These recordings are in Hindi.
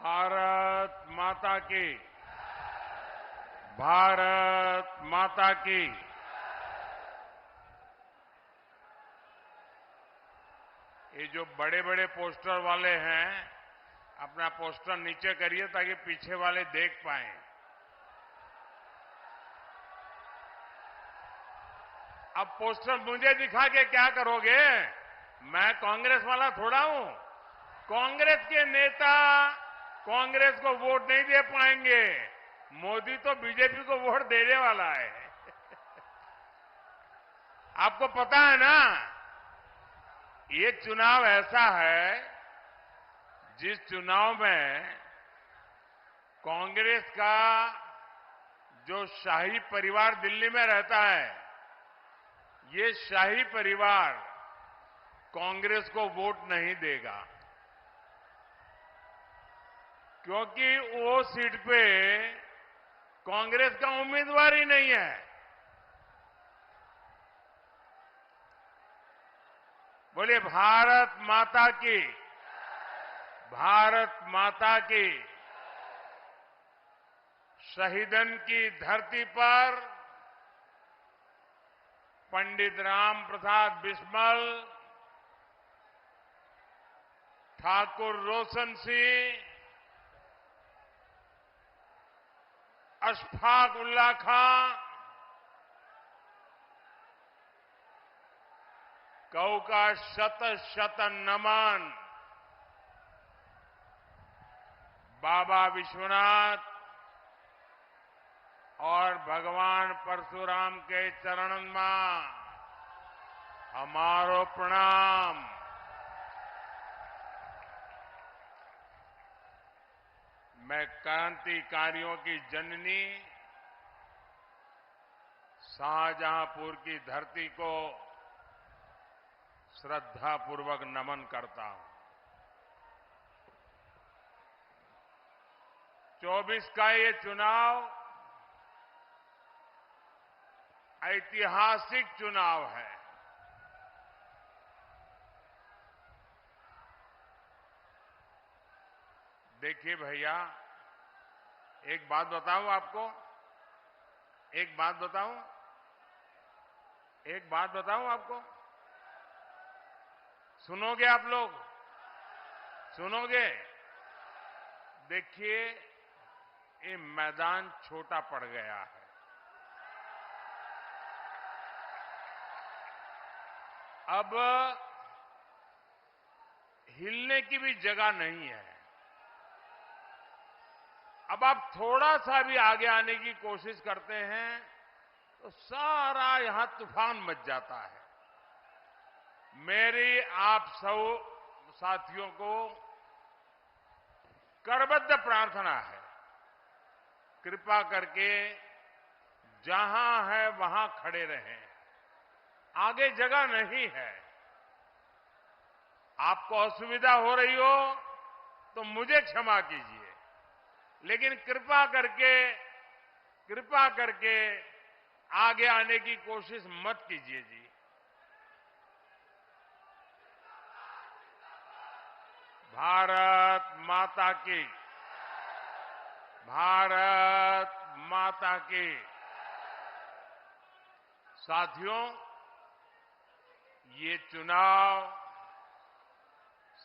भारत माता की। भारत माता की। ये जो बड़े बड़े पोस्टर वाले हैं, अपना पोस्टर नीचे करिए ताकि पीछे वाले देख पाएं। अब पोस्टर मुझे दिखा के क्या करोगे? मैं कांग्रेस वाला थोड़ा हूं। कांग्रेस के नेता कांग्रेस को वोट नहीं दे पाएंगे। मोदी तो बीजेपी को वोट देने वाला है। आपको पता है ना, ये चुनाव ऐसा है जिस चुनाव में कांग्रेस का जो शाही परिवार दिल्ली में रहता है, ये शाही परिवार कांग्रेस को वोट नहीं देगा, क्योंकि वो सीट पे कांग्रेस का उम्मीदवार ही नहीं है। बोलिए भारत माता की। भारत माता की। शहीदन की धरती पर पंडित राम प्रसाद बिस्मल, ठाकुर रोशन सिंह, अशफाक उल्ला खां, कऊ का शत शत नमन। बाबा विश्वनाथ और भगवान परशुराम के चरणन में हमारो प्रणाम। मैं क्रांतिकारियों की जननी शाहजहांपुर की धरती को श्रद्धापूर्वक नमन करता हूं। 24 का ये चुनाव ऐतिहासिक चुनाव है। देखिए भैया, एक बात बताऊं आपको। एक बात बताऊं आपको। सुनोगे आप लोग? सुनोगे? देखिए, ये मैदान छोटा पड़ गया है। अब हिलने की भी जगह नहीं है। अब आप थोड़ा सा भी आगे आने की कोशिश करते हैं तो सारा यहां तूफान मच जाता है। मेरी आप सब साथियों को करबद्ध प्रार्थना है, कृपा करके जहां है वहां खड़े रहें। आगे जगह नहीं है। आपको असुविधा हो रही हो तो मुझे क्षमा कीजिए, लेकिन कृपा करके आगे आने की कोशिश मत कीजिए जी। भारत माता की। भारत माता की। साथियों, ये चुनाव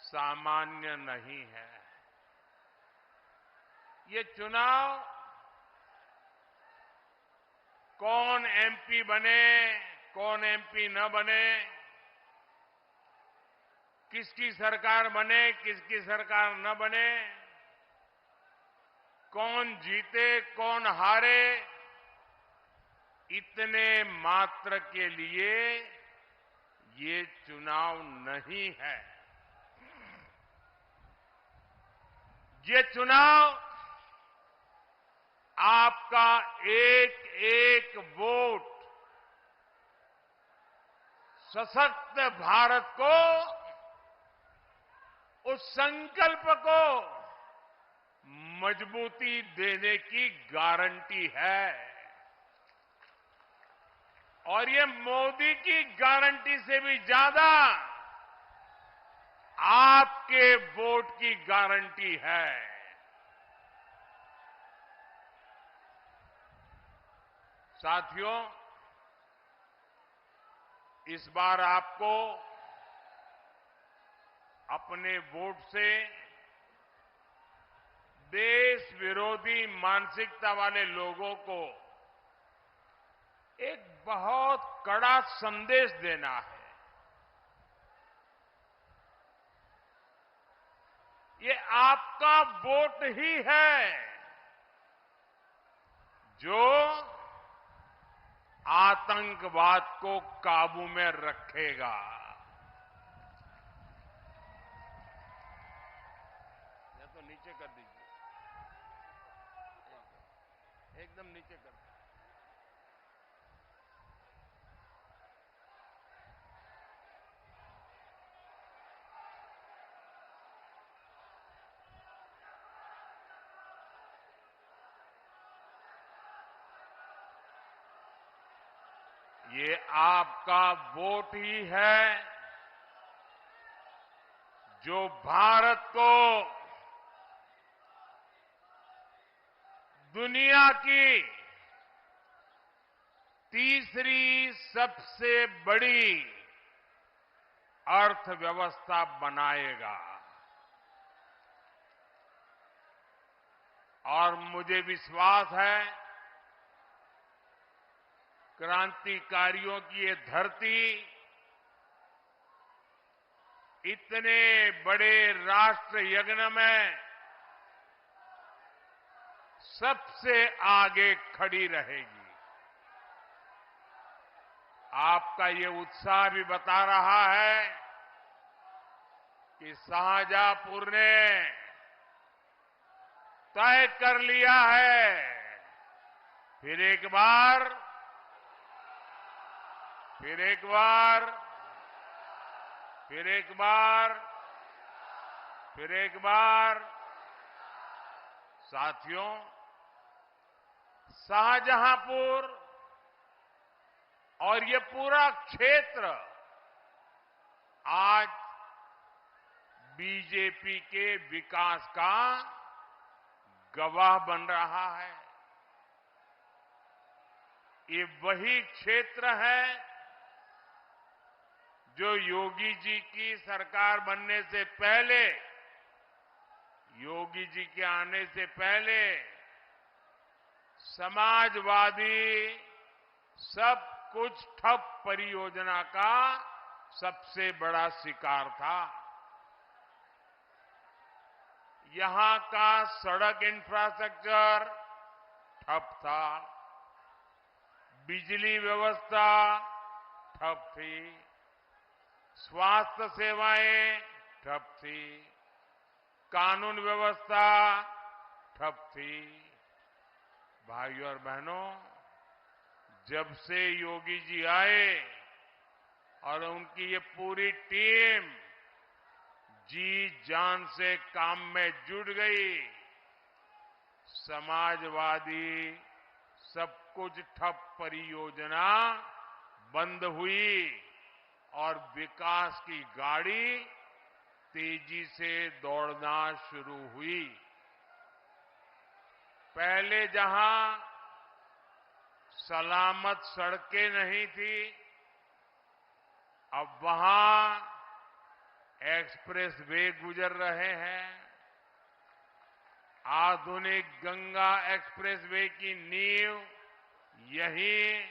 सामान्य नहीं है। ये चुनाव कौन एमपी बने, कौन एमपी न बने, किसकी सरकार बने, किसकी सरकार न बने, कौन जीते, कौन हारे, इतने मात्र के लिए ये चुनाव नहीं है। ये चुनाव आपका एक एक वोट सशक्त भारत को, उस संकल्प को मजबूती देने की गारंटी है। और ये मोदी की गारंटी से भी ज्यादा आपके वोट की गारंटी है। साथियों, इस बार आपको अपने वोट से देश विरोधी मानसिकता वाले लोगों को एक बहुत कड़ा संदेश देना है। ये आपका वोट ही है जो आतंकवाद को काबू में रखेगा। या तो नीचे कर दीजिए, एकदम नीचे कर दीजिए। ये आपका वोट ही है जो भारत को दुनिया की तीसरी सबसे बड़ी अर्थव्यवस्था बनाएगा। और मुझे विश्वास है क्रांतिकारियों की ये धरती इतने बड़े राष्ट्र यज्ञ में सबसे आगे खड़ी रहेगी। आपका ये उत्साह भी बता रहा है कि शाहजहांपुर ने तय कर लिया है फिर एक बार साथियों, शाहजहांपुर और ये पूरा क्षेत्र आज बीजेपी के विकास का गवाह बन रहा है। ये वही क्षेत्र है जो योगी जी की सरकार बनने से पहले, योगी जी के आने से पहले समाजवादी सब कुछ ठप परियोजना का सबसे बड़ा शिकार था। यहां का सड़क इंफ्रास्ट्रक्चर ठप था, बिजली व्यवस्था ठप थी, स्वास्थ्य सेवाएं ठप थी, कानून व्यवस्था ठप थी। भाइयों और बहनों, जब से योगी जी आए और उनकी ये पूरी टीम जी जान से काम में जुट गई, समाजवादी सब कुछ ठप परियोजना बंद हुई और विकास की गाड़ी तेजी से दौड़ना शुरू हुई। पहले जहां सलामत सड़कें नहीं थी, अब वहां एक्सप्रेस वे गुजर रहे हैं। आधुनिक गंगा एक्सप्रेस वे की नींव यहीं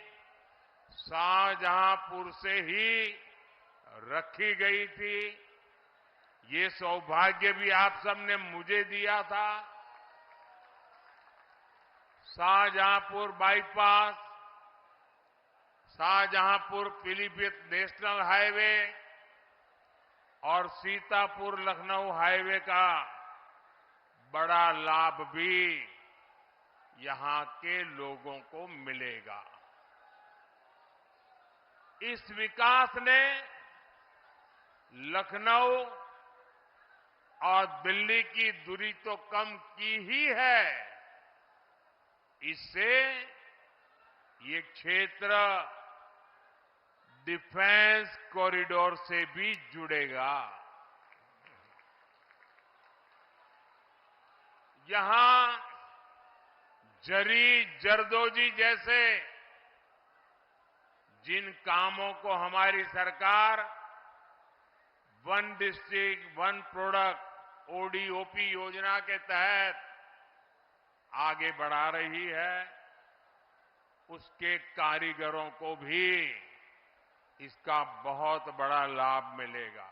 शाहजहांपुर से ही रखी गई थी। ये सौभाग्य भी आप सबने मुझे दिया था। Shahjahanpur bypass, Shahjahanpur Pilibhit national highway और सीतापुर लखनऊ हाईवे का बड़ा लाभ भी यहां के लोगों को मिलेगा। इस विकास ने लखनऊ और दिल्ली की दूरी तो कम की ही है, इससे ये क्षेत्र डिफेंस कॉरिडोर से भी जुड़ेगा। यहां जरी जरदोजी जैसे जिन कामों को हमारी सरकार one district one product ODOP योजना के तहत आगे बढ़ा रही है, उसके कारीगरों को भी इसका बहुत बड़ा लाभ मिलेगा।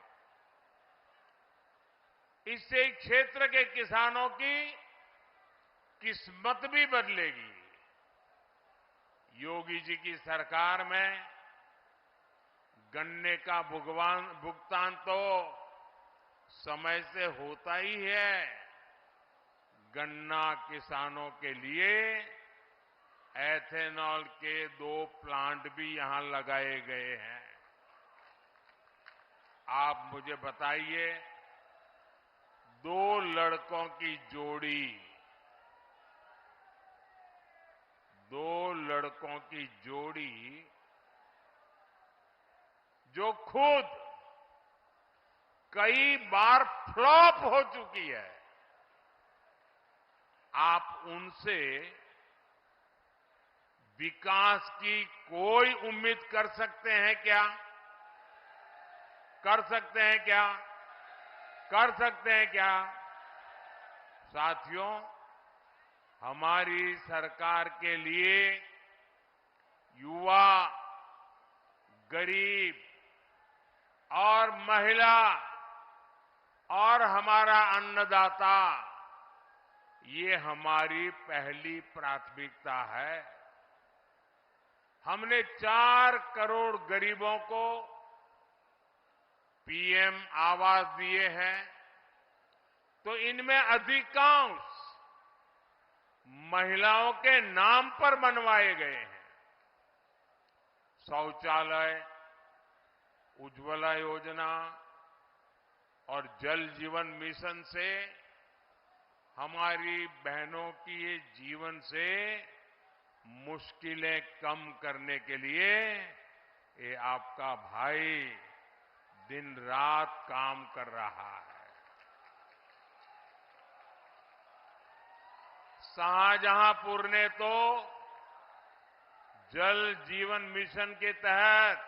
इससे क्षेत्र के किसानों की किस्मत भी बदलेगी। योगी जी की सरकार में गन्ने का भुगतान तो समय से होता ही है। गन्ना किसानों के लिए एथेनॉल के 2 प्लांट भी यहां लगाए गए हैं। आप मुझे बताइए, 2 लड़कों की जोड़ी, 2 लड़कों की जोड़ी जो खुद कई बार फ्लॉप हो चुकी है, आप उनसे विकास की कोई उम्मीद कर सकते हैं क्या? कर सकते हैं क्या? कर सकते हैं क्या? साथियों, हमारी सरकार के लिए युवा, गरीब और महिला और हमारा अन्नदाता, ये हमारी पहली प्राथमिकता है। हमने 4 करोड़ गरीबों को पीएम आवास दिए हैं, तो इनमें अधिकांश महिलाओं के नाम पर बनवाए गए हैं। शौचालय, उज्ज्वला योजना और जल जीवन मिशन से हमारी बहनों की ये जीवन से मुश्किलें कम करने के लिए ये आपका भाई दिन रात काम कर रहा है। शाहजहांपुर ने तो जल जीवन मिशन के तहत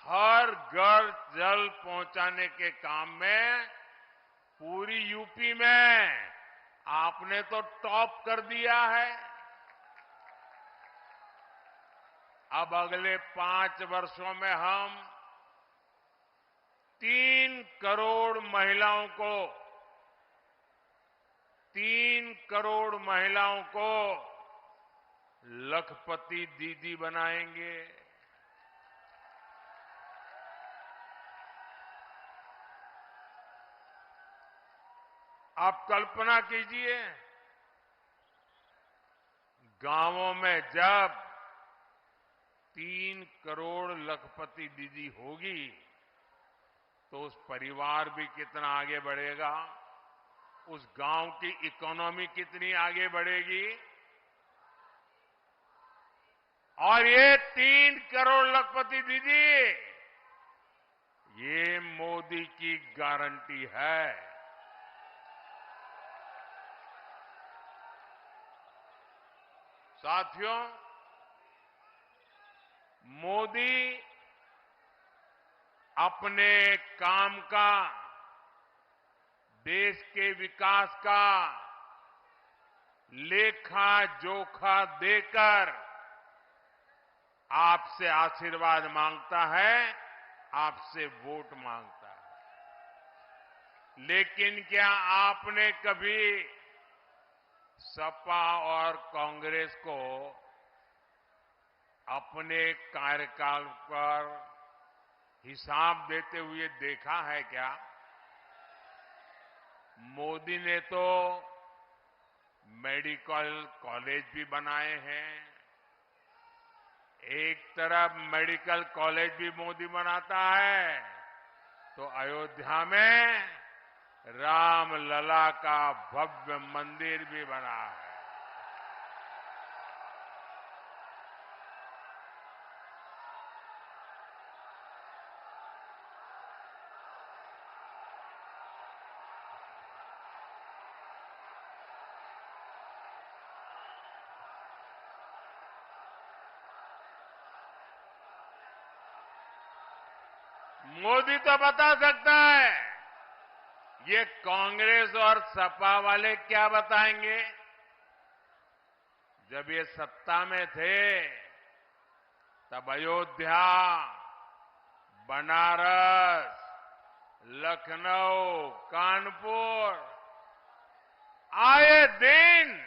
हर घर जल पहुंचाने के काम में पूरी यूपी में आपने तो टॉप कर दिया है। अब अगले 5 वर्षों में हम 3 करोड़ महिलाओं को 3 करोड़ महिलाओं को लखपति दीदी बनाएंगे। आप कल्पना कीजिए, गांवों में जब 3 करोड़ लखपति दीदी होगी तो उस परिवार भी कितना आगे बढ़ेगा, उस गांव की इकोनॉमी कितनी आगे बढ़ेगी। और ये 3 करोड़ लखपति दीदी, ये मोदी की गारंटी है। साथियों, मोदी अपने काम का, देश के विकास का लेखा जोखा देकर आपसे आशीर्वाद मांगता है, आपसे वोट मांगता है। लेकिन क्या आपने कभी सपा और कांग्रेस को अपने कार्यकाल पर हिसाब देते हुए देखा है क्या? मोदी ने तो मेडिकल कॉलेज भी बनाए हैं। एक तरफ मेडिकल कॉलेज भी मोदी बनाता है, तो अयोध्या में रामलला का भव्य मंदिर भी बना है। मोदी तो बता सकता है, ये कांग्रेस और सपा वाले क्या बताएंगे? जब ये सत्ता में थे तब अयोध्या, बनारस, लखनऊ, कानपुर आए दिन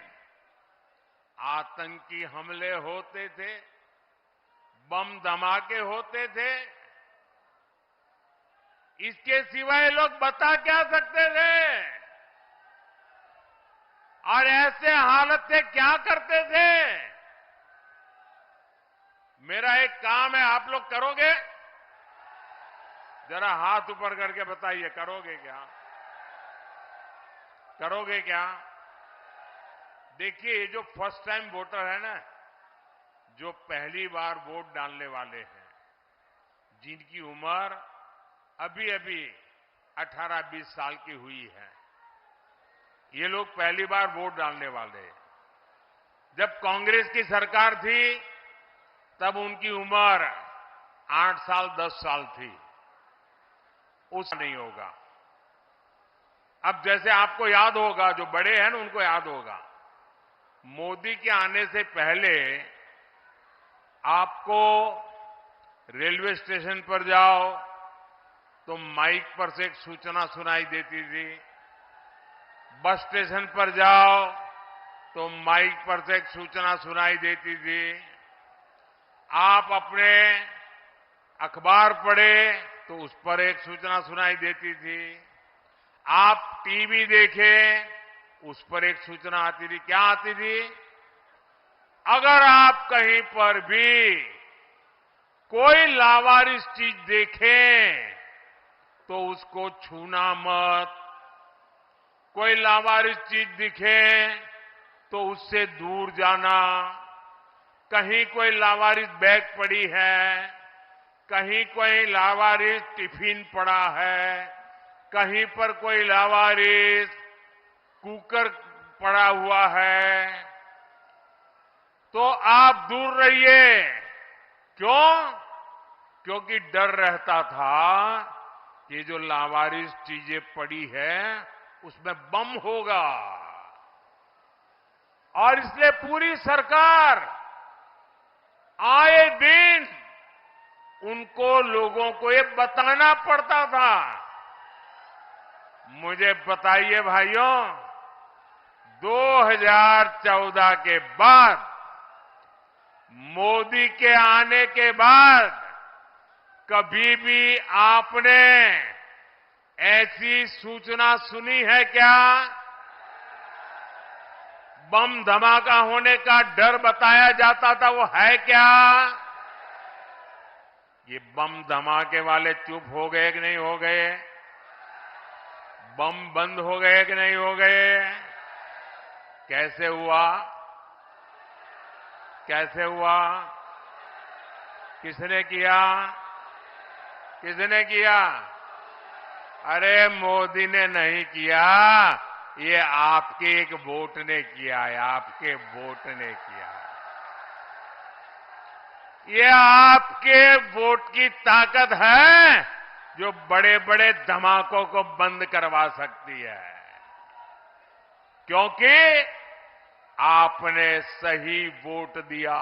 आतंकी हमले होते थे, बम धमाके होते थे। इसके सिवाय लोग बता क्या सकते थे? और ऐसे हालत से क्या करते थे? मेरा एक काम है, आप लोग करोगे? जरा हाथ ऊपर करके बताइए, करोगे क्या? करोगे क्या? देखिए, ये जो फर्स्ट टाइम वोटर है ना, जो पहली बार वोट डालने वाले हैं, जिनकी उम्र अभी अभी 18-20 साल की हुई है, ये लोग पहली बार वोट डालने वाले हैं। जब कांग्रेस की सरकार थी तब उनकी उम्र 8 साल 10 साल थी। उस नहीं होगा। अब जैसे आपको याद होगा, जो बड़े हैं ना उनको याद होगा, मोदी के आने से पहले आपको रेलवे स्टेशन पर जाओ तो माइक पर से एक सूचना सुनाई देती थी, बस स्टेशन पर जाओ तो माइक पर से एक सूचना सुनाई देती थी, आप अपने अखबार पढ़े तो उस पर एक सूचना सुनाई देती थी, आप टीवी देखें उस पर एक सूचना आती थी। क्या आती थी? अगर आप कहीं पर भी कोई लावारिस चीज देखें तो उसको छूना मत, कोई लावारिस चीज दिखे तो उससे दूर जाना, कहीं कोई लावारिस बैग पड़ी है, कहीं कोई लावारिस टिफिन पड़ा है, कहीं पर कोई लावारिस कुकर पड़ा हुआ है, तो आप दूर रहिए। क्यों? क्योंकि डर रहता था कि जो लावारिस चीजें पड़ी है उसमें बम होगा। और इसलिए पूरी सरकार आए दिन उनको, लोगों को ये बताना पड़ता था। मुझे बताइए भाइयों, 2014 के बाद, मोदी के आने के बाद कभी भी आपने ऐसी सूचना सुनी है क्या? बम धमाका होने का डर बताया जाता था, वो है क्या? ये बम धमाके वाले चुप हो गए कि नहीं हो गए? बम बंद हो गए कि नहीं हो गए? कैसे हुआ? कैसे हुआ? किसने किया? किसने किया? अरे मोदी ने नहीं किया, ये आपके एक वोट ने किया है, आपके वोट ने किया है। ये आपके वोट की ताकत है जो बड़े बड़े धमाकों को बंद करवा सकती है, क्योंकि आपने सही वोट दिया,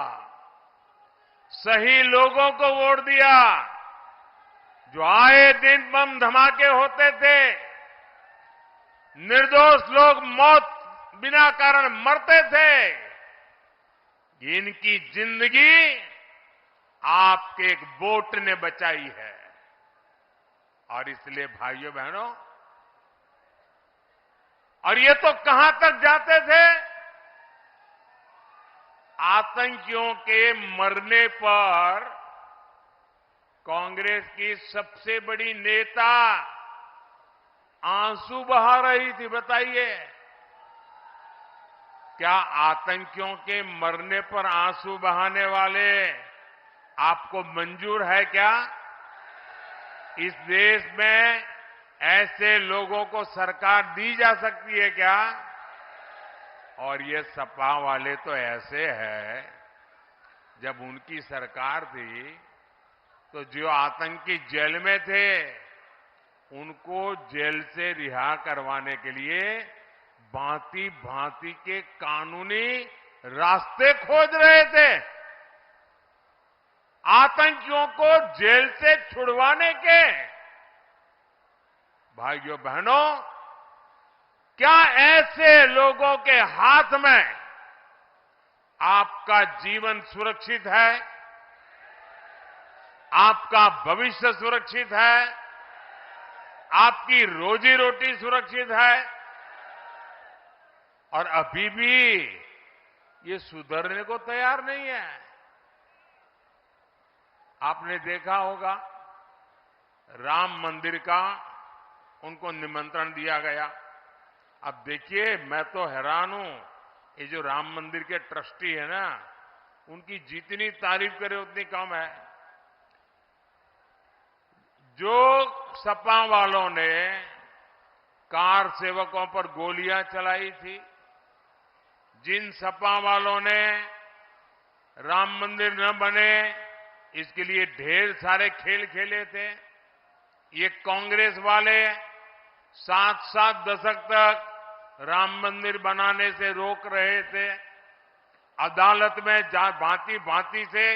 सही लोगों को वोट दिया। जो आए दिन बम धमाके होते थे, निर्दोष लोग मौत बिना कारण मरते थे, इनकी जिंदगी आपके एक वोट ने बचाई है। और इसलिए भाइयों बहनों, और ये तो कहां तक जाते थे? आतंकियों के मरने पर कांग्रेस की सबसे बड़ी नेता आंसू बहा रही थी। बताइए, क्या आतंकियों के मरने पर आंसू बहाने वाले आपको मंजूर है क्या? इस देश में ऐसे लोगों को सरकार दी जा सकती है क्या? और ये सपा वाले तो ऐसे हैं, जब उनकी सरकार थी तो जो आतंकी जेल में थे उनको जेल से रिहा करवाने के लिए भांति भांति के कानूनी रास्ते खोज रहे थे। आतंकियों को जेल से छुड़वाने के। भाइयों बहनों, क्या ऐसे लोगों के हाथ में आपका जीवन सुरक्षित है? आपका भविष्य सुरक्षित है? आपकी रोजी रोटी सुरक्षित है? और अभी भी ये सुधरने को तैयार नहीं है। आपने देखा होगा राम मंदिर का उनको निमंत्रण दिया गया। अब देखिए, मैं तो हैरान हूं, ये जो राम मंदिर के ट्रस्टी है ना, उनकी जितनी तारीफ करे उतनी कम है। जो सपा वालों ने कार सेवकों पर गोलियां चलाई थी, जिन सपा वालों ने राम मंदिर न बने इसके लिए ढेर सारे खेल खेले थे, ये कांग्रेस वाले 7-7 दशक तक राम मंदिर बनाने से रोक रहे थे। अदालत में भांति भांति से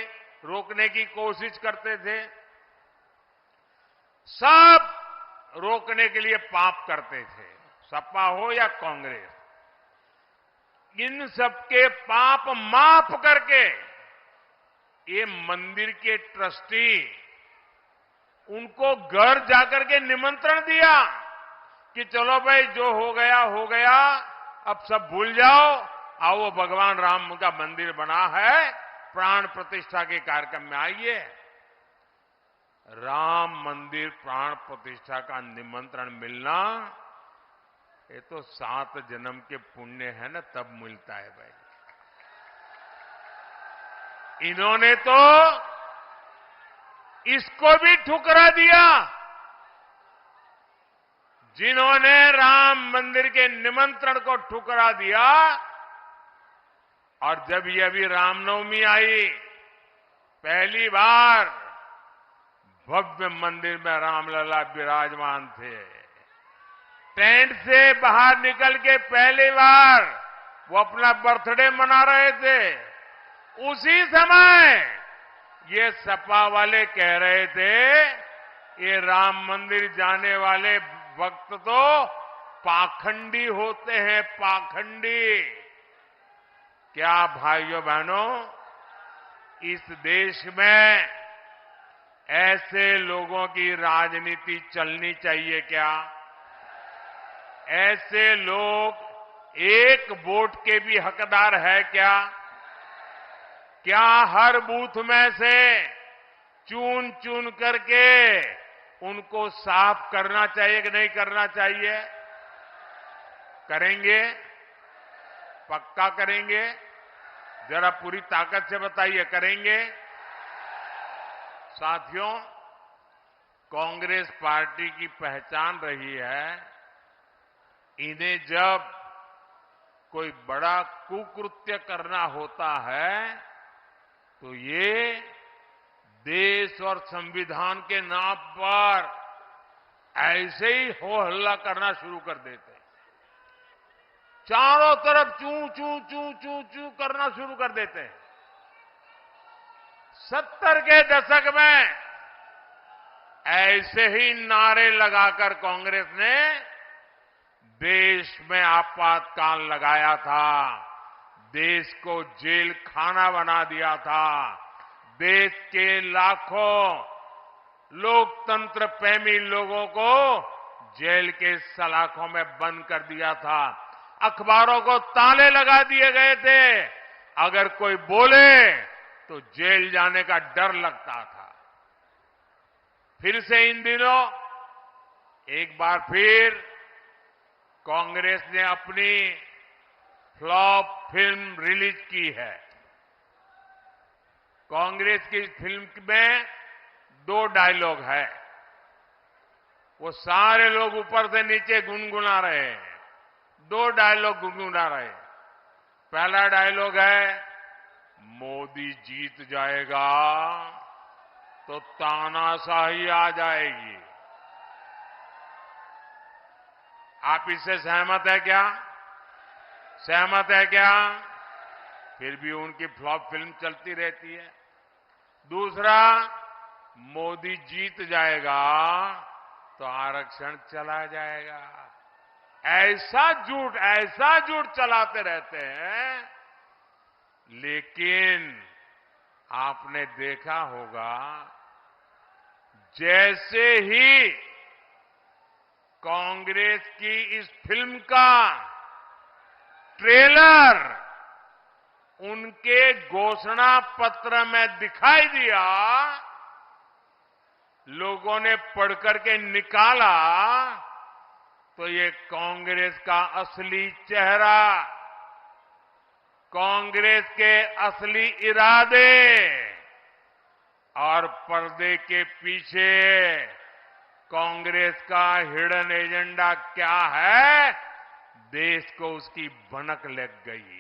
रोकने की कोशिश करते थे। सब रोकने के लिए पाप करते थे, सपा हो या कांग्रेस। इन सबके पाप माफ करके ये मंदिर के ट्रस्टी उनको घर जाकर के निमंत्रण दिया कि चलो भाई, जो हो गया, अब सब भूल जाओ, आओ भगवान राम का मंदिर बना है, प्राण प्रतिष्ठा के कार्यक्रम में आइए। राम मंदिर प्राण प्रतिष्ठा का निमंत्रण मिलना, ये तो 7 जन्म के पुण्य है ना, तब मिलता है भाई। इन्होंने तो इसको भी ठुकरा दिया। जिन्होंने राम मंदिर के निमंत्रण को ठुकरा दिया, और जब ये अभी रामनवमी आई, पहली बार भव्य मंदिर में रामलला विराजमान थे। टेंट से बाहर निकल के पहली बार वो अपना बर्थडे मना रहे थे। उसी समय ये सपा वाले कह रहे थे, ये राम मंदिर जाने वाले भक्त तो पाखंडी होते हैं, पाखंडी। क्या भाइयों बहनों, इस देश में ऐसे लोगों की राजनीति चलनी चाहिए क्या? ऐसे लोग एक वोट के भी हकदार है क्या? क्या हर बूथ में से चुन चुन करके उनको साफ करना चाहिए कि नहीं करना चाहिए? करेंगे? पक्का करेंगे? जरा पूरी ताकत से बताइए, करेंगे? साथियों, कांग्रेस पार्टी की पहचान रही है, इन्हें जब कोई बड़ा कुकृत्य करना होता है तो ये देश और संविधान के नाम पर ऐसे ही हो हल्ला करना शुरू कर देते हैं। चारों तरफ चू चू चू चू चू करना शुरू कर देते हैं। 70 के दशक में ऐसे ही नारे लगाकर कांग्रेस ने देश में आपातकाल लगाया था, देश को जेल खाना बना दिया था, देश के लाखों लोकतंत्र प्रेमी लोगों को जेल के सलाखों में बंद कर दिया था, अखबारों को ताले लगा दिए गए थे, अगर कोई बोले तो जेल जाने का डर लगता था। फिर से इन दिनों एक बार फिर कांग्रेस ने अपनी फ्लॉप फिल्म रिलीज की है। कांग्रेस की फिल्म में 2 डायलॉग है, वो सारे लोग ऊपर से नीचे गुनगुना रहे हैं। 2 डायलॉग गुनगुना रहे हैं। पहला डायलॉग है, मोदी जीत जाएगा तो तानाशाही आ जाएगी। आप इससे सहमत है क्या? सहमत है क्या? फिर भी उनकी फ्लॉप फिल्म चलती रहती है। दूसरा, मोदी जीत जाएगा तो आरक्षण चला जाएगा। ऐसा झूठ चलाते रहते हैं। लेकिन आपने देखा होगा, जैसे ही कांग्रेस की इस फिल्म का ट्रेलर उनके घोषणा पत्र में दिखाई दिया, लोगों ने पढ़कर के निकाला तो ये कांग्रेस का असली चेहरा, कांग्रेस के असली इरादे और पर्दे के पीछे कांग्रेस का हिडन एजेंडा क्या है, देश को उसकी भनक लग गई।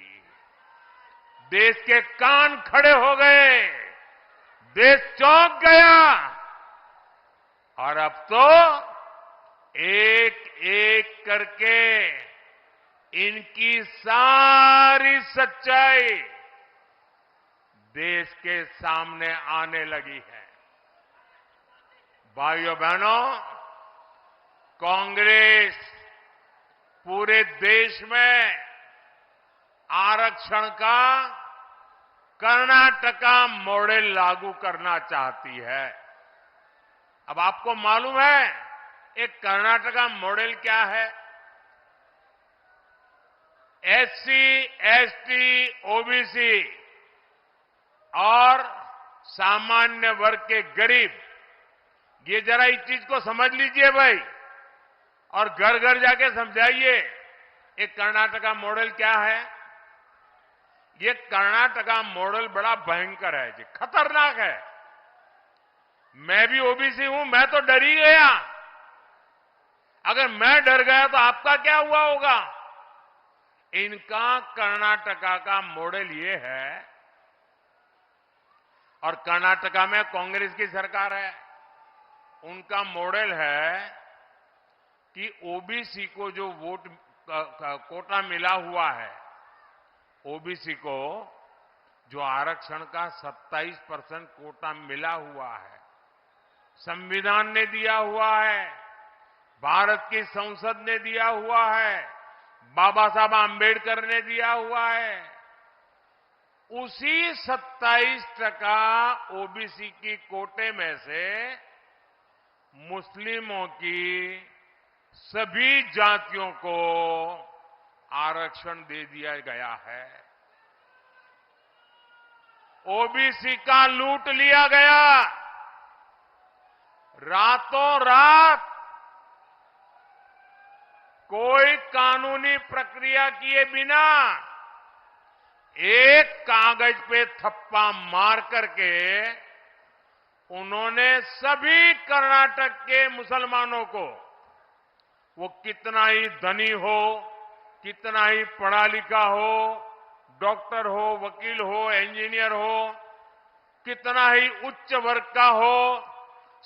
देश के कान खड़े हो गए, देश चौंक गया। और अब तो एक एक करके इनकी सारी सच्चाई देश के सामने आने लगी है। भाइयों बहनों, कांग्रेस पूरे देश में आरक्षण का कर्नाटका मॉडल लागू करना चाहती है। अब आपको मालूम है एक कर्नाटका मॉडल क्या है? एससी, एसटी, ओबीसी और सामान्य वर्ग के गरीब, ये जरा इस चीज को समझ लीजिए भाई, और घर घर जाके समझाइए एक कर्नाटका मॉडल क्या है। ये कर्नाटका मॉडल बड़ा भयंकर है जी, खतरनाक है। मैं भी ओबीसी हूं, मैं तो डर ही गया। अगर मैं डर गया तो आपका क्या हुआ होगा? इनका कर्नाटका का मॉडल ये है, और कर्नाटका में कांग्रेस की सरकार है। उनका मॉडल है कि ओबीसी को जो वोट कोटा मिला हुआ है, ओबीसी को जो आरक्षण का 27% कोटा मिला हुआ है, संविधान ने दिया हुआ है, भारत की संसद ने दिया हुआ है, बाबा साहब आंबेडकर ने दिया हुआ है, उसी 27% ओबीसी की कोटे में से मुस्लिमों की सभी जातियों को आरक्षण दे दिया गया है। ओबीसी का लूट लिया गया। रातों रात कोई कानूनी प्रक्रिया किए बिना एक कागज पे थप्पा मार करके उन्होंने सभी कर्नाटक के मुसलमानों को, वो कितना ही धनी हो, कितना ही पढ़ा लिखा हो, डॉक्टर हो, वकील हो, इंजीनियर हो, कितना ही उच्च वर्ग का हो,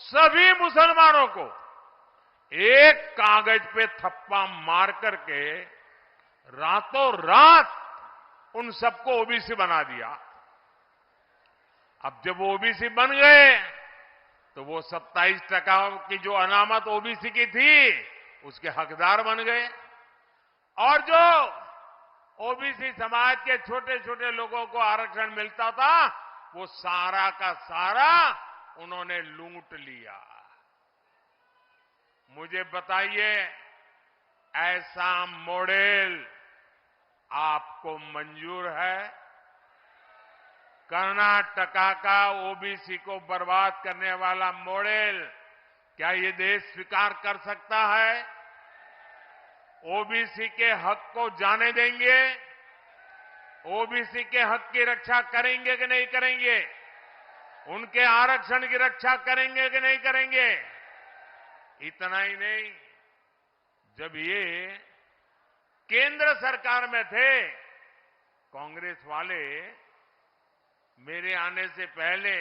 सभी मुसलमानों को एक कागज पे थप्पा मार करके रातों रात उन सबको ओबीसी बना दिया। अब जब वो ओबीसी बन गए तो वो 27% की जो अनामत ओबीसी की थी उसके हकदार बन गए, और जो ओबीसी समाज के छोटे छोटे लोगों को आरक्षण मिलता था वो सारा का सारा उन्होंने लूट लिया। मुझे बताइए, ऐसा मॉडल आपको मंजूर है? कर्नाटका का ओबीसी को बर्बाद करने वाला मॉडल क्या ये देश स्वीकार कर सकता है? ओबीसी के हक को जाने देंगे? ओबीसी के हक की रक्षा करेंगे कि नहीं करेंगे? उनके आरक्षण की रक्षा करेंगे कि नहीं करेंगे? इतना ही नहीं, जब ये केंद्र सरकार में थे, कांग्रेस वाले मेरे आने से पहले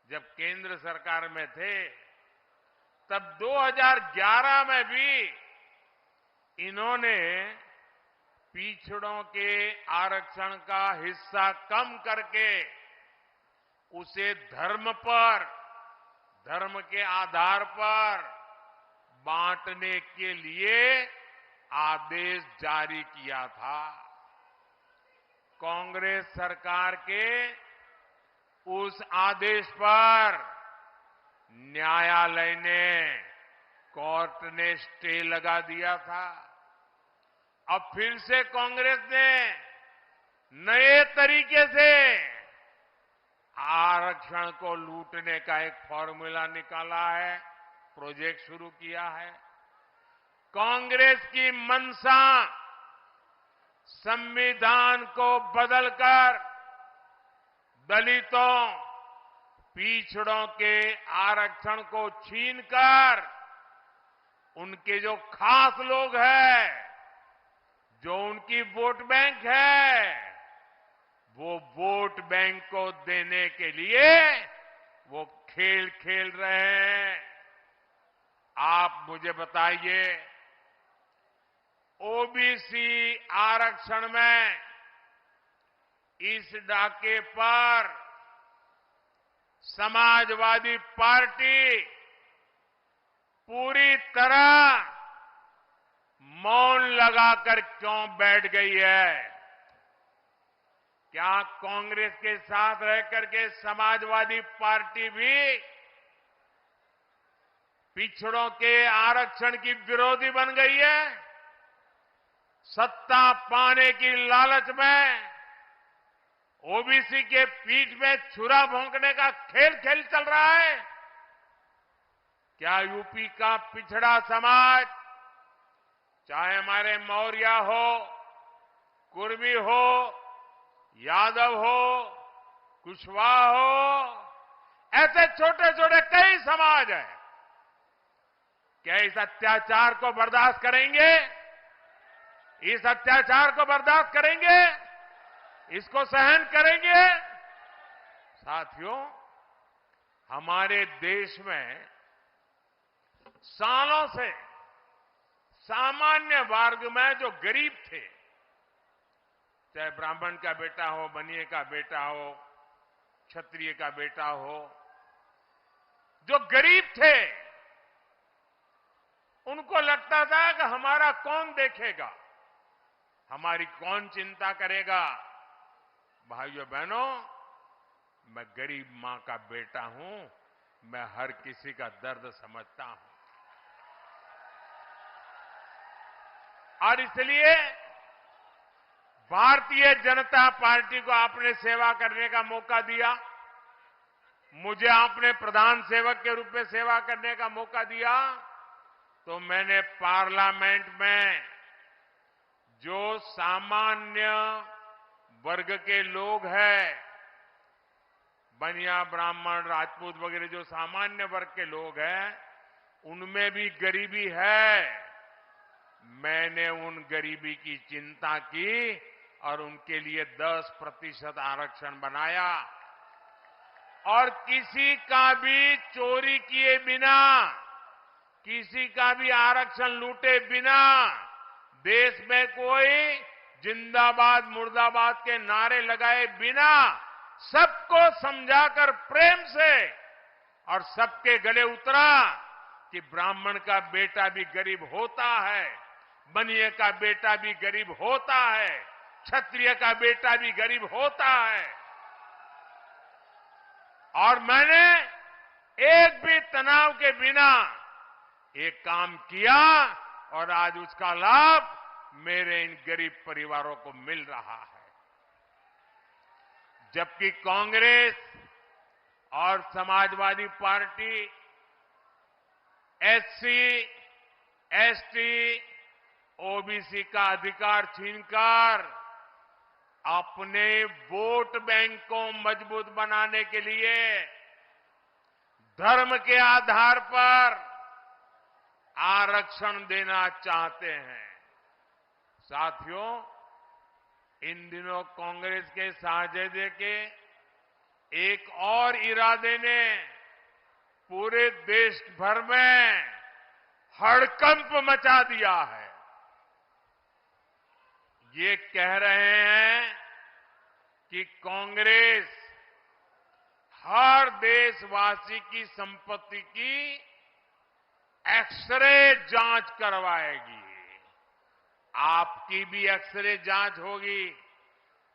जब केंद्र सरकार में थे तब 2011 में भी इन्होंने पिछड़ों के आरक्षण का हिस्सा कम करके उसे धर्म के आधार पर बांटने के लिए आदेश जारी किया था। कांग्रेस सरकार के उस आदेश पर न्यायालय ने, कोर्ट ने स्टे लगा दिया था। अब फिर से कांग्रेस ने नए तरीके से आरक्षण को लूटने का एक फॉर्मूला निकाला है, प्रोजेक्ट शुरू किया है। कांग्रेस की मंशा संविधान को बदलकर दलितों, पिछड़ों के आरक्षण को छीनकर उनके जो खास लोग हैं, जो उनकी वोट बैंक है, वो वोट बैंक को देने के लिए वो खेल खेल रहे हैं। आप मुझे बताइए, ओबीसी आरक्षण में इस डाके पर समाजवादी पार्टी पूरी तरह मौन लगाकर क्यों बैठ गई है? क्या कांग्रेस के साथ रहकर के समाजवादी पार्टी भी पिछड़ों के आरक्षण की विरोधी बन गई है? सत्ता पाने की लालच में ओबीसी के पीठ में छुरा भोंकने का खेल चल रहा है? क्या यूपी का पिछड़ा समाज, चाहे हमारे मौर्य हो, कुर्मी हो, यादव हो, कुशवाहा हो, ऐसे छोटे छोटे कई समाज हैं, क्या इस अत्याचार को बर्दाश्त करेंगे? इस अत्याचार को बर्दाश्त करेंगे? इसको सहन करेंगे? साथियों, हमारे देश में सालों से सामान्य वर्ग में जो गरीब थे, चाहे ब्राह्मण का बेटा हो, बनिए का बेटा हो, क्षत्रिय का बेटा हो, जो गरीब थे, उनको लगता था कि हमारा कौन देखेगा, हमारी कौन चिंता करेगा। भाइयों बहनों, मैं गरीब मां का बेटा हूं, मैं हर किसी का दर्द समझता हूं। और इसलिए भारतीय जनता पार्टी को आपने सेवा करने का मौका दिया, मुझे आपने प्रधान सेवक के रूप में सेवा करने का मौका दिया, तो मैंने पार्लियामेंट में जो सामान्य वर्ग के लोग हैं, बनिया, ब्राह्मण, राजपूत वगैरह जो सामान्य वर्ग के लोग हैं, उनमें भी गरीबी है। मैंने उन गरीबी की चिंता की और उनके लिए 10% आरक्षण बनाया। और किसी का भी चोरी किए बिना, किसी का भी आरक्षण लूटे बिना, देश में कोई जिंदाबाद मुर्दाबाद के नारे लगाए बिना सबको समझाकर प्रेम से और सबके गले उतरा कि ब्राह्मण का बेटा भी गरीब होता है, बनिए का बेटा भी गरीब होता है, क्षत्रिय का बेटा भी गरीब होता है। और मैंने एक भी तनाव के बिना एक काम किया और आज उसका लाभ मेरे इन गरीब परिवारों को मिल रहा है। जबकि कांग्रेस और Samajwadi party SC, ST, OBC का अधिकार छीनकर अपने वोट बैंक को मजबूत बनाने के लिए धर्म के आधार पर आरक्षण देना चाहते हैं। साथियों, इन दिनों कांग्रेस के साझेदे के एक और इरादे ने पूरे देश भर में हड़कंप मचा दिया है। ये कह रहे हैं कि कांग्रेस हर देशवासी की संपत्ति की एक्सरे जांच करवाएगी। आपकी भी एक्सरे जांच होगी,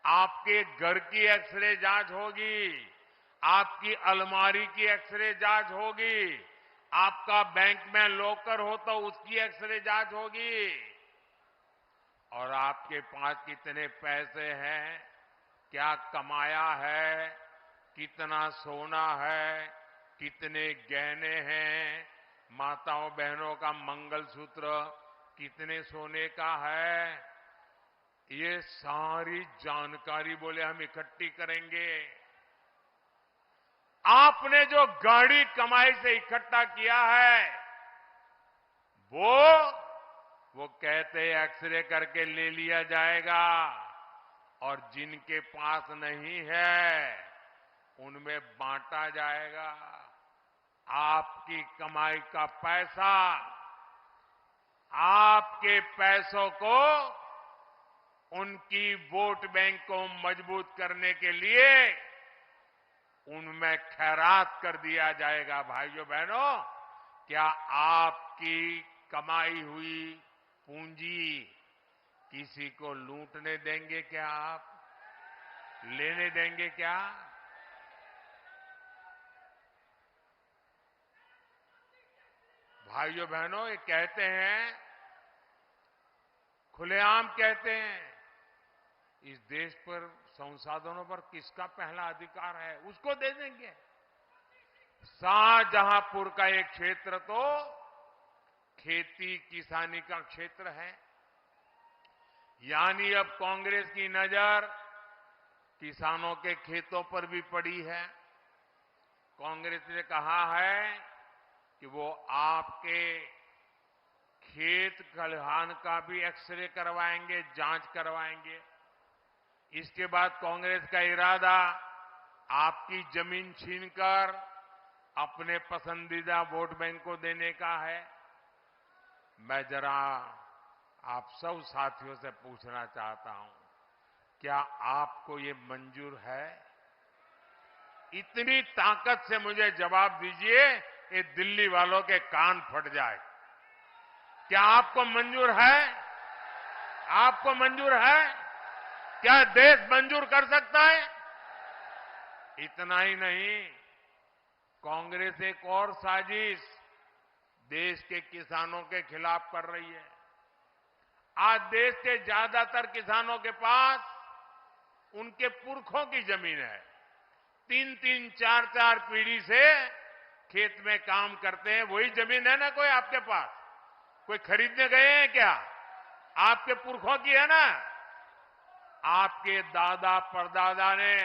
आपके घर की एक्सरे जांच होगी, आपकी अलमारी की एक्सरे जांच होगी, आपका बैंक में लॉकर हो तो उसकी एक्सरे जांच होगी, और आपके पास कितने पैसे हैं, क्या कमाया है, कितना सोना है, कितने गहने हैं, माताओं बहनों का मंगलसूत्र कितने सोने का है, ये सारी जानकारी बोले हम इकट्ठी करेंगे। आपने जो गाड़ी कमाई से इकट्ठा किया है वो कहते एक्सरे करके ले लिया जाएगा, और जिनके पास नहीं है उनमें बांटा जाएगा। आपकी कमाई का पैसा, आपके पैसों को उनकी वोट बैंक को मजबूत करने के लिए उनमें खैरात कर दिया जाएगा। भाइयों बहनों, क्या आपकी कमाई हुई पूंजी किसी को लूटने देंगे? क्या आप लेने देंगे? क्या भाइयों बहनों, ये कहते हैं, खुलेआम कहते हैं, इस देश पर संसाधनों पर किसका पहला अधिकार है, उसको दे देंगे। शाहजहांपुर का एक क्षेत्र तो खेती किसानी का क्षेत्र है, यानी अब कांग्रेस की नजर किसानों के खेतों पर भी पड़ी है। कांग्रेस ने कहा है कि वो आपके खेत खलिहान का भी एक्सरे करवाएंगे, जांच करवाएंगे। इसके बाद कांग्रेस का इरादा आपकी जमीन छीनकर अपने पसंदीदा वोट बैंक को देने का है। मैं जरा आप सब साथियों से पूछना चाहता हूं, क्या आपको ये मंजूर है? इतनी ताकत से मुझे जवाब दीजिए, ये दिल्ली वालों के कान फट जाए। क्या आपको मंजूर है? आपको मंजूर है? क्या देश मंजूर कर सकता है? इतना ही नहीं, कांग्रेस एक और साजिश देश के किसानों के खिलाफ कर रही है। आज देश के ज्यादातर किसानों के पास उनके पुरखों की जमीन है। 3-3, 4-4 पीढ़ी से खेत में काम करते हैं। वही जमीन है ना कोई आपके पास? कोई खरीदने गए हैं क्या? आपके पुरखों की है ना। आपके दादा परदादा ने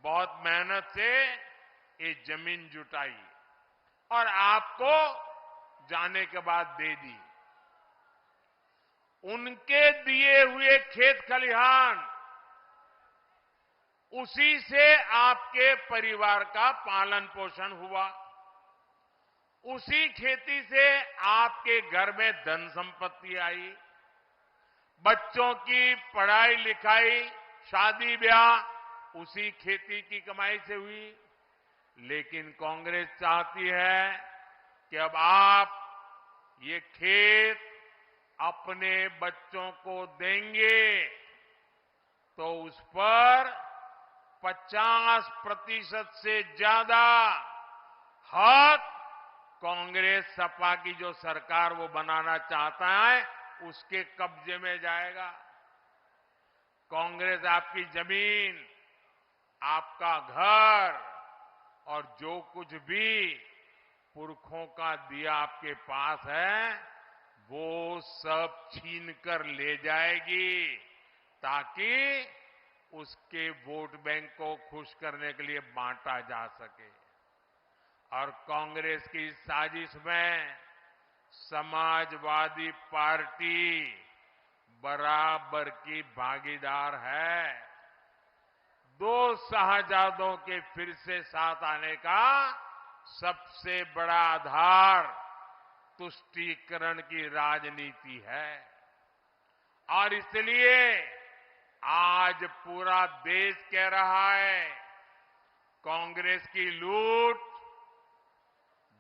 बहुत मेहनत से ये जमीन जुटाई और आपको जाने के बाद दे दी। उनके दिए हुए खेत खलिहान, उसी से आपके परिवार का पालन पोषण हुआ। उसी खेती से आपके घर में धन संपत्ति आई। बच्चों की पढ़ाई लिखाई, शादी ब्याह उसी खेती की कमाई से हुई। लेकिन कांग्रेस चाहती है कि अब आप ये खेत अपने बच्चों को देंगे तो उस पर 50% से ज्यादा हक कांग्रेस सपा की जो सरकार वो बनाना चाहता है उसके कब्जे में जाएगा। कांग्रेस आपकी जमीन, आपका घर और जो कुछ भी पुरखों का दिया आपके पास है वो सब छीन कर ले जाएगी ताकि उसके वोट बैंक को खुश करने के लिए बांटा जा सके। और कांग्रेस की साजिश में समाजवादी पार्टी बराबर की भागीदार है। दो शाहजादों के फिर से साथ आने का सबसे बड़ा आधार तुष्टीकरण की राजनीति है। और इसलिए आज पूरा देश कह रहा है, कांग्रेस की लूट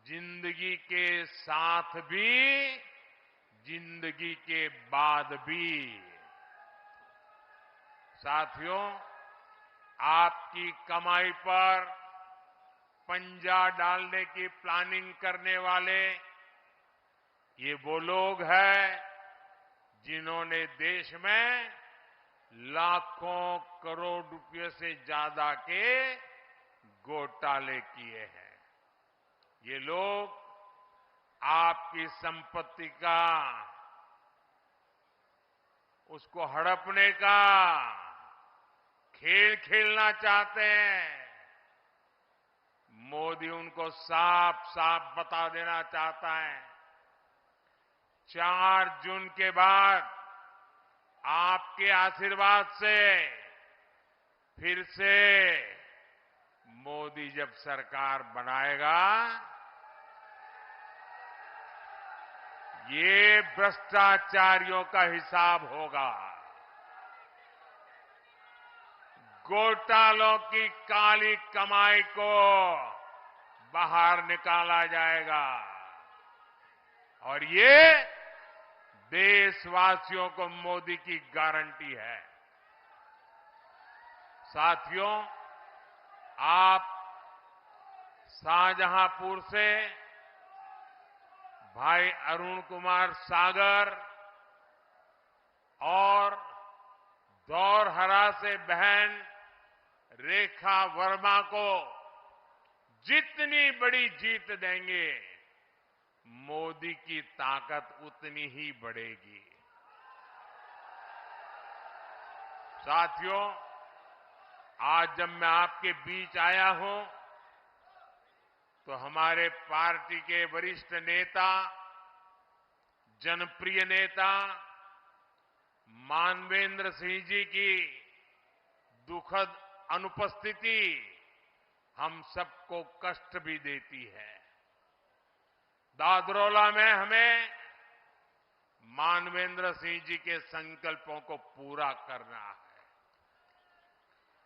जिंदगी के साथ भी, जिंदगी के बाद भी। साथियों, आपकी कमाई पर पंजा डालने की प्लानिंग करने वाले ये वो लोग हैं जिन्होंने देश में लाखों करोड़ रुपए से ज्यादा के घोटाले किए हैं। ये लोग आपकी संपत्ति का, उसको हड़पने का खेल खेलना चाहते हैं। मोदी उनको साफ साफ बता देना चाहता है, 4 जून के बाद आपके आशीर्वाद से फिर से मोदी जब सरकार बनाएगा, ये भ्रष्टाचारियों का हिसाब होगा, घोटालों की काली कमाई को बाहर निकाला जाएगा। और ये देशवासियों को मोदी की गारंटी है। साथियों, आप शाहजहांपुर से भाई अरुण कुमार सागर और दौरहरा से बहन रेखा वर्मा को जितनी बड़ी जीत देंगे, मोदी की ताकत उतनी ही बढ़ेगी। साथियों, आज जब मैं आपके बीच आया हूं, तो हमारे पार्टी के वरिष्ठ नेता, जनप्रिय नेता मानवेंद्र सिंह जी की दुखद अनुपस्थिति हम सबको कष्ट भी देती है। दादरौला में हमें मानवेंद्र सिंह जी के संकल्पों को पूरा करना है।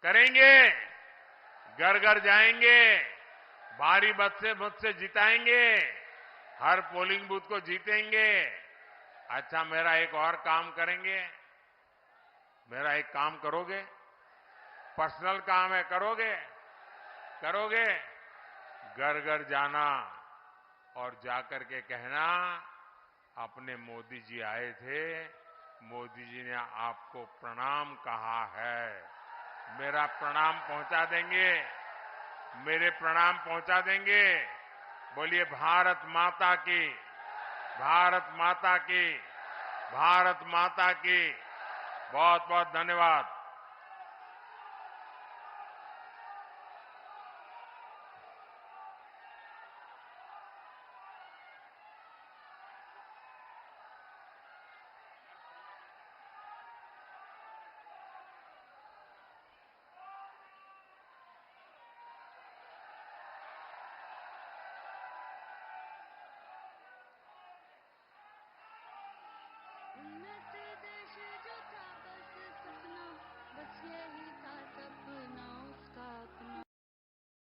करेंगे, घर घर जाएंगे, भारी मत से जिताएंगे, हर पोलिंग बूथ को जीतेंगे। अच्छा, मेरा एक और काम करेंगे, मेरा एक काम करोगे? पर्सनल काम है, करोगे? करोगे? घर घर जाना और जाकर के कहना, अपने मोदी जी आए थे, मोदी जी ने आपको प्रणाम कहा है। मेरा प्रणाम पहुंचा देंगे, मेरे प्रणाम पहुंचा देंगे। बोलिए भारत माता की, भारत माता की, भारत माता की। बहुत बहुत धन्यवाद। उन्नत